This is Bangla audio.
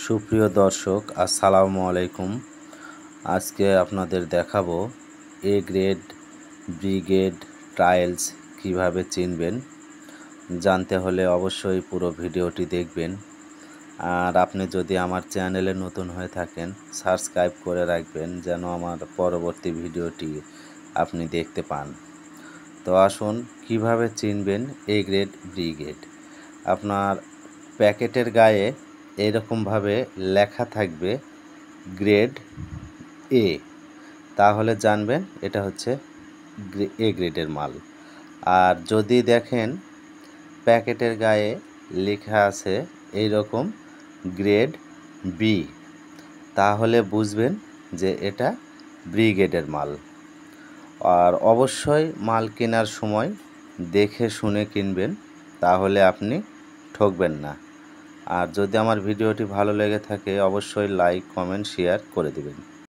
সুপ্রিয় দর্শক, আসসালামু আলাইকুম। আজকে আপনাদের দেখাবো A grade, B grade tiles কিভাবে চিনবেন। জানতে হলে অবশ্যই পুরো ভিডিওটি দেখবেন। আর আপনি যদি আমার চ্যানেলে নতুন হয়ে থাকেন, সাবস্ক্রাইব করে রাখবেন যেন আমার পরবর্তী ভিডিওটি আপনি দেখতে পান। তো আসুন কিভাবে চিনবেন এ গ্রেড, বি গ্রেড। আপনার প্যাকেটের গায়ে এরকমভাবে লেখা থাকবে গ্রেড এ, তাহলে জানবেন এটা হচ্ছে এ গ্রেডের মাল। আর যদি দেখেন প্যাকেটের গায়ে লেখা আছে এইরকম গ্রেড বি, তাহলে বুঝবেন যে এটা বি গ্রেডের মাল। আর অবশ্যই মাল কেনার সময় দেখে শুনে কিনবেন, তাহলে আপনি ঠকবেন না। আর যদি আমার ভিডিওটি ভালো লেগে থাকে অবশ্যই লাইক, কমেন্ট, শেয়ার করে দেবেন।